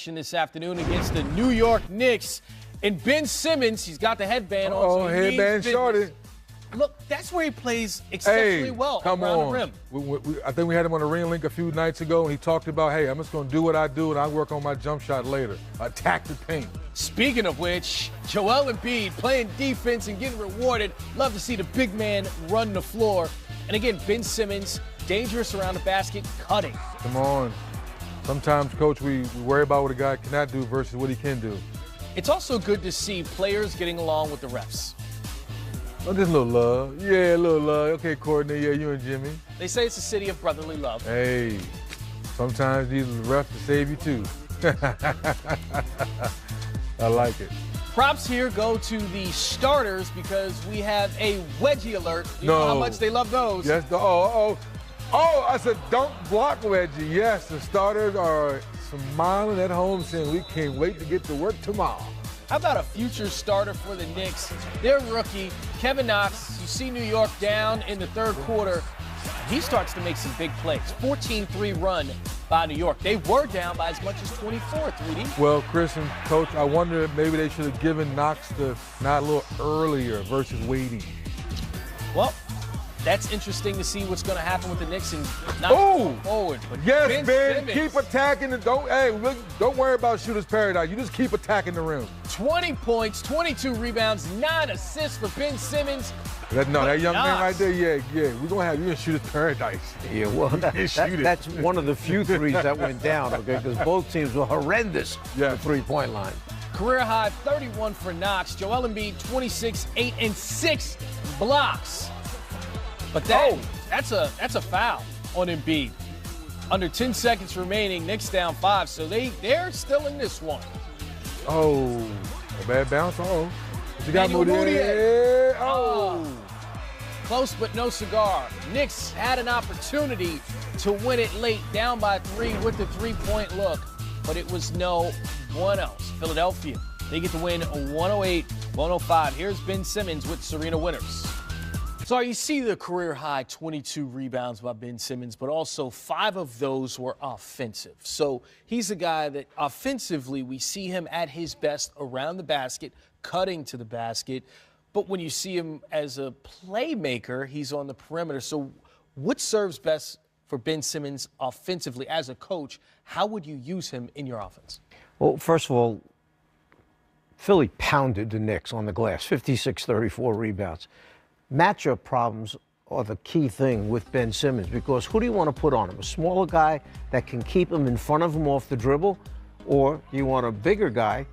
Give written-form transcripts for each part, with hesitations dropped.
action this afternoon against the New York Knicks. And Ben Simmons, he's got the headband on. So headband shorty. Look, that's where he plays exceptionally well around the rim. I think we had him on the ring link a few nights ago, and he talked about, hey, I'm just going to do what I do, and I'll work on my jump shot later. Attack the paint. Speaking of which, Joel Embiid playing defense and getting rewarded. Love to see the big man run the floor. And again, Ben Simmons, dangerous around the basket, cutting. Come on. Sometimes, Coach, we worry about what a guy cannot do versus what he can do. It's also good to see players getting along with the refs. Oh, just a little love. Yeah, a little love. Okay, Courtney, yeah, you and Jimmy. They say it's a city of brotherly love. Hey, sometimes these are rough to save you, too. I like it. Props here go to the starters because we have a wedgie alert. You know how much they love those. Yes, I said don't block wedgie. Yes, the starters are smiling at home saying we can't wait to get to work tomorrow. How about a future starter for the Knicks? Their rookie, Kevin Knox. You see New York down in the third quarter. He starts to make some big plays. 14-3 run by New York. They were down by as much as 24, 3D. Well, Chris and Coach, I wonder if maybe they should have given Knox the nod a little earlier versus waiting. Well, that's interesting to see what's going to happen with the Knicks and not forward. But yes, Ben, keep attacking and don't worry about shooter's paradise. You just keep attacking the rim. 20 points, 22 rebounds, 9 assists for Ben Simmons. That young man right there, yeah, we're going to have you in shooter's paradise. Yeah, well, that's one of the few threes that went down, okay, because both teams were horrendous at the three-point line. Career high 31 for Knox. Joel Embiid, 26, 8, and 6 blocks. But that's a foul on Embiid. Under 10 seconds remaining, Knicks down 5, so they're still in this one. Oh, a bad bounce. What you got, Moody? Close but no cigar. Knicks had an opportunity to win it late, down by 3 with the three-point look, but it was no one else. Philadelphia, they get to win 108-105. Here's Ben Simmons with Serena Winners. So you see the career-high 22 rebounds by Ben Simmons, but also 5 of those were offensive. So he's a guy that offensively we see him at his best around the basket, cutting to the basket. But when you see him as a playmaker, he's on the perimeter. So what serves best for Ben Simmons offensively as a coach? How would you use him in your offense? Well, first of all, Philly pounded the Knicks on the glass, 56-34 rebounds. Matchup problems are the key thing with Ben Simmons because who do you want to put on him? A smaller guy that can keep him in front of him off the dribble, or you want a bigger guy,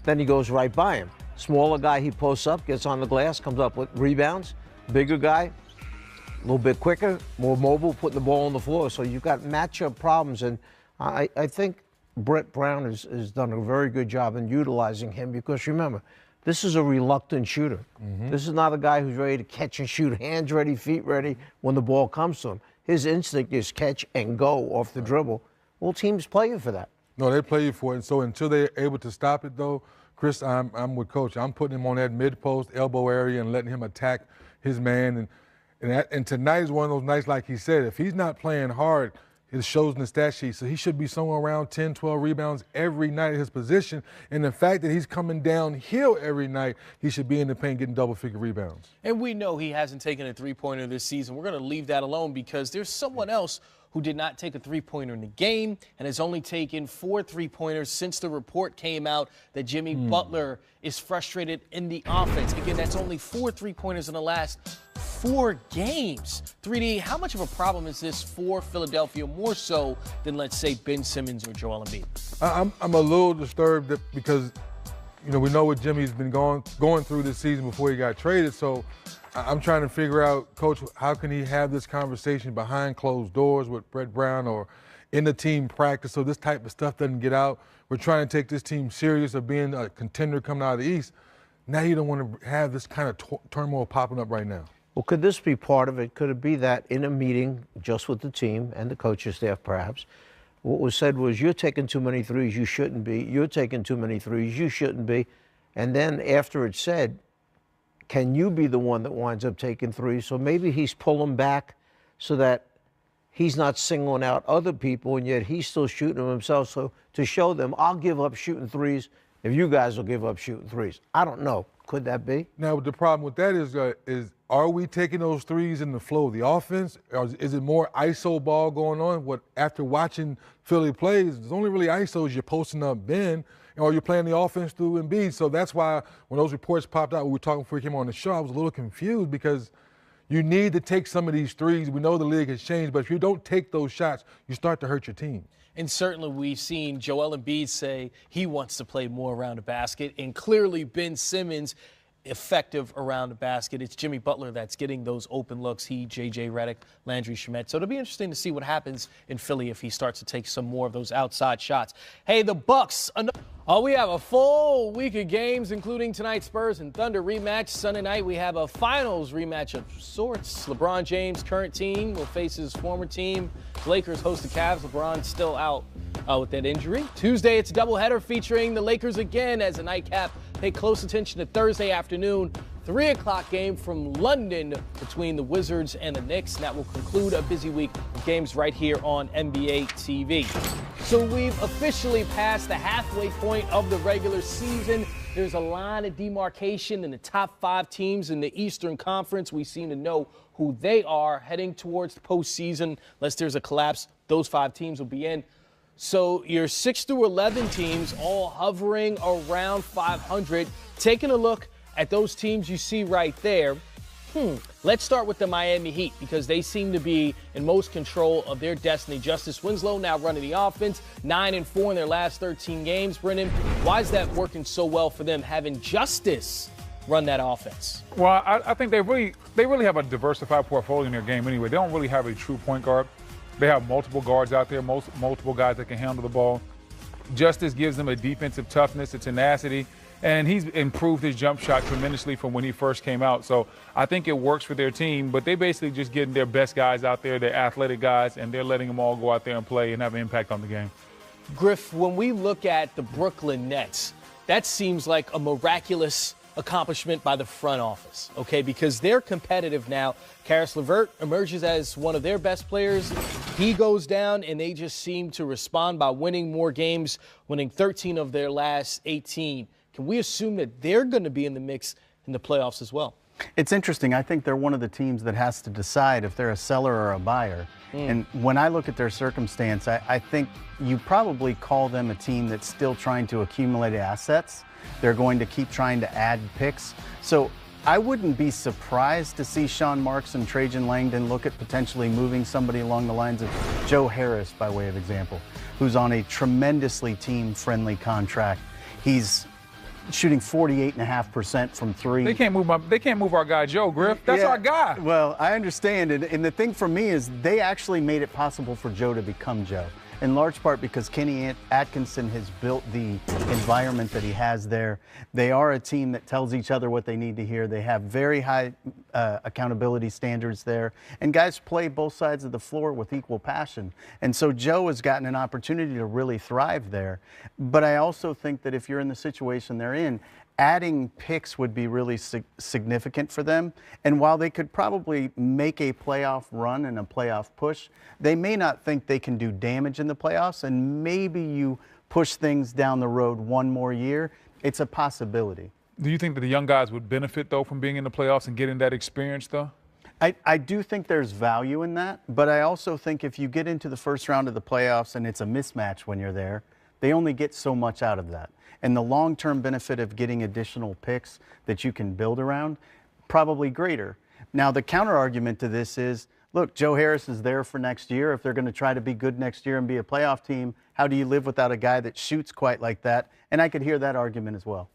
then he goes right by him. Smaller guy, he posts up, gets on the glass, comes up with rebounds. Bigger guy, a little bit quicker, more mobile, putting the ball on the floor. So you've got matchup problems, and I think Brett Brown has done a very good job in utilizing him because remember, this is a reluctant shooter. This is not a guy who's ready to catch and shoot, hands ready, feet ready when the ball comes to him. His instinct is catch and go off the dribble. Well, teams play you for that. No, they play you for it. And so until they're able to stop it, though, Chris, I'm with Coach. I'm putting him on that mid-post elbow area and letting him attack his man. And tonight is one of those nights, like he said, if he's not playing hard, it shows in the stat sheet. So he should be somewhere around 10, 12 rebounds every night at his position. And the fact that he's coming downhill every night, he should be in the paint getting double-figure rebounds. And we know he hasn't taken a three-pointer this season. We're going to leave that alone because there's someone else who did not take a three-pointer in the game and has only taken 4 three-pointers since the report came out that Jimmy Butler is frustrated in the offense. Again, that's only 4 three-pointers in the last 4 games. 3D, how much of a problem is this for Philadelphia, more so than, let's say, Ben Simmons or Joel Embiid? I'm a little disturbed because, we know what Jimmy's been going through this season before he got traded. So I'm trying to figure out, Coach, how can he have this conversation behind closed doors with Brett Brown or in the team practice so this type of stuff doesn't get out? We're trying to take this team serious of being a contender coming out of the East. Now you don't want to have this kind of turmoil popping up right now. Well, could this be part of it? Could it be that in a meeting just with the team and the coaching staff perhaps, what was said was, you're taking too many threes, you shouldn't be. You're taking too many threes, you shouldn't be. And then after it's said, can you be the one that winds up taking threes? So maybe he's pulling back so that he's not singling out other people, and yet he's still shooting them himself. So to show them, I'll give up shooting threes if you guys will give up shooting threes. I don't know. Could that be? Now, the problem with that is are we taking those threes in the flow of the offense? Or is it more ISO ball going on? After watching Philly plays, there's only really ISOs. You're posting up Ben, or you're playing the offense through Embiid. So that's why when those reports popped out, we were talking before he came on the show, I was a little confused because you need to take some of these threes. We know the league has changed, but if you don't take those shots, you start to hurt your team. And certainly we've seen Joel Embiid say he wants to play more around the basket, and clearly Ben Simmons effective around the basket. It's Jimmy Butler that's getting those open looks. He, J.J. Redick, Landry Shamet. So it'll be interesting to see what happens in Philly if he starts to take some more of those outside shots. Hey, the Bucks. We have a full week of games, including tonight's Spurs and Thunder rematch. Sunday night, we have a finals rematch of sorts. LeBron James' current team will face his former team. Lakers host the Cavs. LeBron's still out with that injury. Tuesday, it's a doubleheader featuring the Lakers again as a nightcap. Pay close attention to Thursday afternoon, 3 o'clock game from London between the Wizards and the Knicks. And that will conclude a busy week of games right here on NBA TV. So we've officially passed the halfway point of the regular season. There's a line of demarcation in the top 5 teams in the Eastern Conference. We seem to know who they are heading towards the postseason. Unless there's a collapse, those 5 teams will be in. So your 6 through 11 teams all hovering around 500. Taking a look at those teams you see right there. Let's start with the Miami Heat because they seem to be in most control of their destiny. Justice Winslow now running the offense, 9-4 in their last 13 games. Brendan, why is that working so well for them, having Justice run that offense? Well, I think they really have a diversified portfolio in their game anyway. They don't really have a true point guard. They have multiple guards out there, multiple guys that can handle the ball. Justice gives them a defensive toughness, a tenacity, and he's improved his jump shot tremendously from when he first came out. So I think it works for their team, but they basically just getting their best guys out there, their athletic guys, and they're letting them all go out there and play and have an impact on the game. Griff, when we look at the Brooklyn Nets, that seems like a miraculous accomplishment by the front office, okay, because they're competitive now. Karis LeVert emerges as one of their best players. He goes down, and they just seem to respond by winning more games, winning 13 of their last 18. Can we assume that they're going to be in the mix in the playoffs as well? It's interesting. I think they're one of the teams that has to decide if they're a seller or a buyer. And when I look at their circumstance, I think you probably call them a team that's still trying to accumulate assets. They're going to keep trying to add picks. So I wouldn't be surprised to see Sean Marks and Trajan Langdon look at potentially moving somebody along the lines of Joe Harris, by way of example, who's on a tremendously team-friendly contract. He's shooting 48.5% from 3. They can't move our guy Joe, Griff. That's our guy. Well, I understand. And the thing for me is they actually made it possible for Joe to become Joe, in large part because Kenny Atkinson has built the environment that he has there. They are a team that tells each other what they need to hear. They have very high accountability standards there. And guys play both sides of the floor with equal passion. And so Joe has gotten an opportunity to really thrive there. But I also think that if you're in the situation they're in, adding picks would be really significant for them. And while they could probably make a playoff run and a playoff push, they may not think they can do damage in the playoffs, and maybe you push things down the road one more year. It's a possibility. Do you think that the young guys would benefit, though, from being in the playoffs and getting that experience, though? I do think there's value in that, but I also think if you get into the first round of the playoffs and it's a mismatch when you're there, they only get so much out of that. And the long-term benefit of getting additional picks that you can build around, probably greater. Now, the counter-argument to this is, look, Joe Harris is there for next year. If they're going to try to be good next year and be a playoff team, how do you live without a guy that shoots quite like that? And I could hear that argument as well.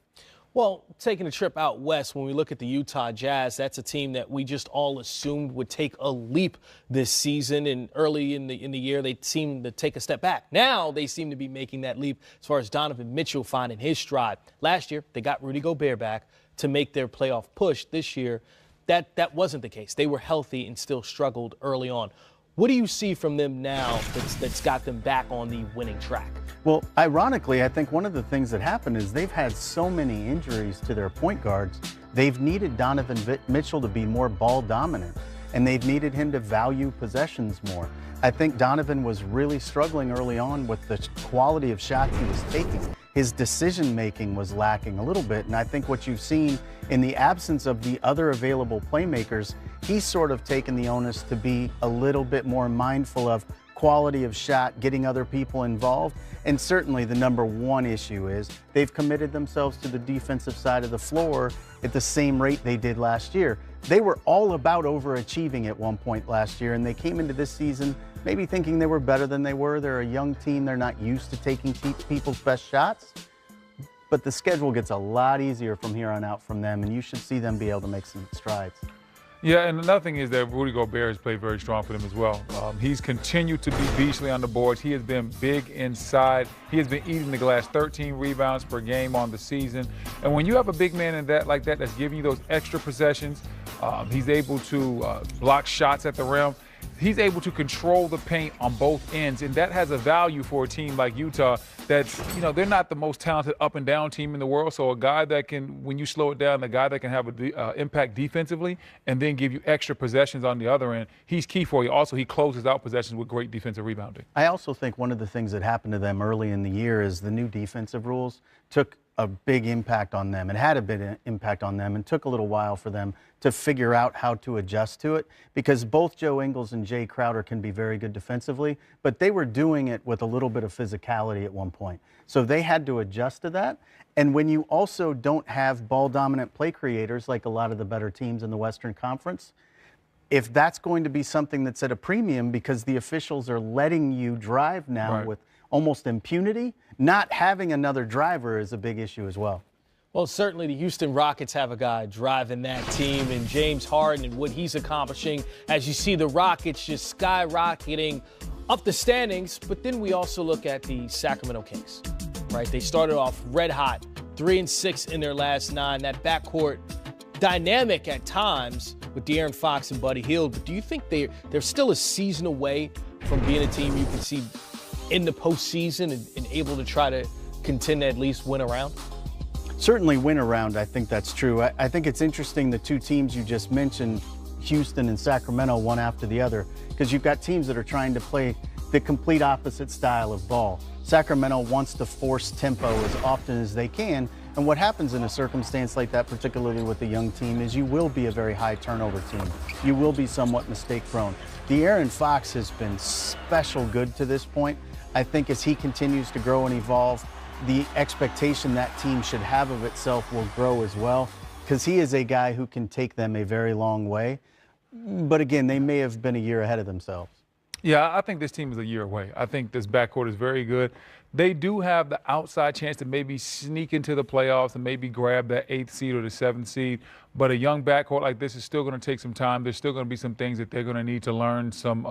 Well, taking a trip out west, when we look at the Utah Jazz, that's a team that we just all assumed would take a leap this season. And early in the year, they seemed to take a step back. Now they seem to be making that leap as far as Donovan Mitchell finding his stride. Last year, they got Rudy Gobert back to make their playoff push. This year, that wasn't the case. They were healthy and still struggled early on. What do you see from them now that's got them back on the winning track? Well, ironically, I think one of the things that happened is they've had so many injuries to their point guards, they've needed Donovan Mitchell to be more ball dominant. and they've needed him to value possessions more. I think Donovan was really struggling early on with the quality of shots he was taking. His decision-making was lacking a little bit, and I think what you've seen in the absence of the other available playmakers, he's sort of taken the onus to be a little bit more mindful of quality of shot, getting other people involved. And certainly the number one issue is they've committed themselves to the defensive side of the floor at the same rate they did last year. They were all about overachieving at one point last year, and they came into this season maybe thinking they were better than they were. They're a young team. They're not used to taking people's best shots. But the schedule gets a lot easier from here on out from them, and you should see them be able to make some strides. Yeah, and another thing is that Rudy Gobert has played very strong for them as well. He's continued to be beastly on the boards. He has been big inside. He has been eating the glass, 13 rebounds per game on the season. And when you have a big man in that like that that's giving you those extra possessions, he's able to block shots at the rim. He's able to control the paint on both ends, and that has a value for a team like Utah that's, they're not the most talented up and down team in the world. So a guy that can, when you slow it down, a guy that can have an impact defensively and then give you extra possessions on the other end, he's key for you. Also, he closes out possessions with great defensive rebounding. I also think one of the things that happened to them early in the year is the new defensive rules took a big impact on them and had a big impact on them, and took a little while for them to figure out how to adjust to it, because both Joe Ingles and Jay Crowder can be very good defensively, but they were doing it with a little bit of physicality at one point. So they had to adjust to that. And when you also don't have ball-dominant play creators like a lot of the better teams in the Western Conference, if that's going to be something that's at a premium because the officials are letting you drive now with almost impunity, not having another driver is a big issue as well. Well, certainly the Houston Rockets have a guy driving that team, and James Harden and what he's accomplishing as you see the Rockets just skyrocketing up the standings. But then we also look at the Sacramento Kings, right? They started off red hot, 3-6 in their last 9. That backcourt dynamic at times with De'Aaron Fox and Buddy Hield. But do you think they're still a season away from being a team you can see in the postseason and able to try to contend to at least win a round? Certainly win around, I think that's true. I think it's interesting the two teams you just mentioned, Houston and Sacramento, one after the other, because you've got teams that are trying to play the complete opposite style of ball. Sacramento wants to force tempo as often as they can, and what happens in a circumstance like that, particularly with a young team, is you will be a very high turnover team. You will be somewhat mistake prone. De'Aaron Fox has been special good to this point. I think as he continues to grow and evolve, the expectation that team should have of itself will grow as well, because he is a guy who can take them a very long way. But again, they may have been a year ahead of themselves. Yeah, I think this team is a year away. I think this backcourt is very good. They do have the outside chance to maybe sneak into the playoffs and maybe grab that 8th seed or the 7th seed. But a young backcourt like this is still going to take some time. There's still going to be some things that they're going to need to learn, some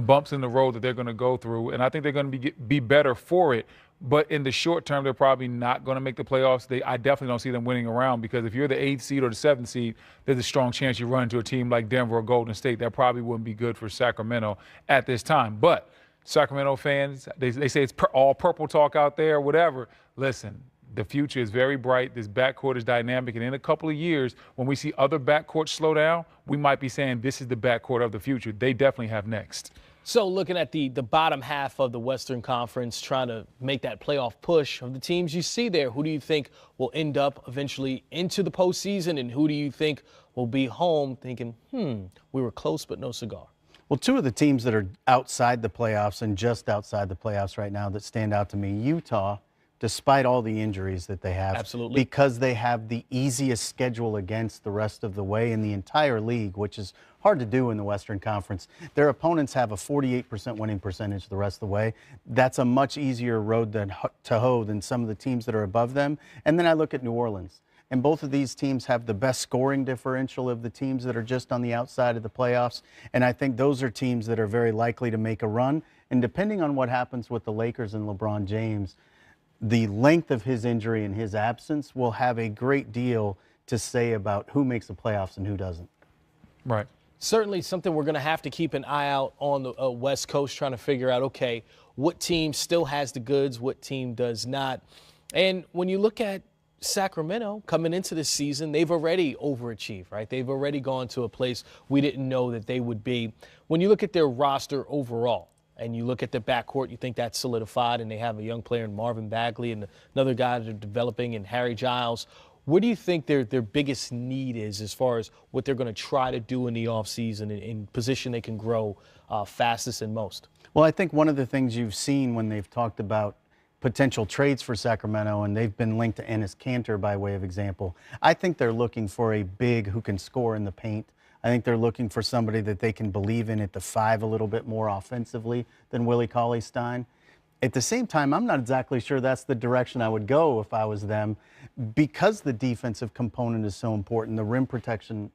bumps in the road that they're going to go through. And I think they're going to be better for it. But in the short term, they're probably not going to make the playoffs. I definitely don't see them winning a round, because if you're the 8th seed or the 7th seed, there's a strong chance you run into a team like Denver or Golden State. That probably wouldn't be good for Sacramento at this time. But Sacramento fans, they say it's all purple talk out there, whatever. Listen, the future is very bright. This backcourt is dynamic. And in a couple of years, when we see other backcourts slow down, we might be saying this is the backcourt of the future. They definitely have next. So looking at the bottom half of the Western Conference, trying to make that playoff push of the teams you see there, who do you think will end up eventually into the postseason, and who do you think will be home thinking, we were close but no cigar? Well, two of the teams that are outside the playoffs and just outside the playoffs right now that stand out to me, Utah, despite all the injuries that they have. Absolutely. Because they have the easiest schedule against the rest of the way in the entire league, which is hard to do in the Western Conference. Their opponents have a 48% winning percentage the rest of the way. That's a much easier road to hoe than some of the teams that are above them. And then I look at New Orleans. And both of these teams have the best scoring differential of the teams that are just on the outside of the playoffs. And I think those are teams that are very likely to make a run. And depending on what happens with the Lakers and LeBron James, the length of his injury and his absence will have a great deal to say about who makes the playoffs and who doesn't. Right. Certainly something we're going to have to keep an eye out on the West Coast, trying to figure out, okay, what team still has the goods, what team does not. And when you look at Sacramento, coming into this season, they've already overachieved, right? They've already gone to a place we didn't know that they would be. When you look at their roster overall, and you look at the backcourt, you think that's solidified, and they have a young player in Marvin Bagley and another guy they're developing in Harry Giles. What do you think their biggest need is as far as what they're going to try to do in the offseason in position they can grow fastest and most? Well, I think one of the things you've seen when they've talked about potential trades for Sacramento, and they've been linked to Enes Kanter by way of example, I think they're looking for a big who can score in the paint. I think they're looking for somebody that they can believe in at the 5 a little bit more offensively than Willie Cauley-Stein. At the same time, I'm not exactly sure that's the direction I would go if I was them, because the defensive component is so important, the rim protection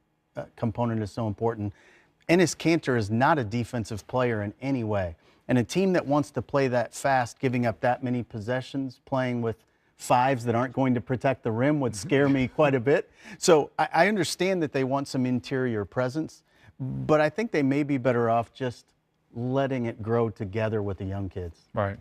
component is so important. Enes Kanter is not a defensive player in any way. And a team that wants to play that fast, giving up that many possessions, playing with 5s that aren't going to protect the rim would scare me quite a bit. So I understand that they want some interior presence, but I think they may be better off just letting it grow together with the young kids. Right.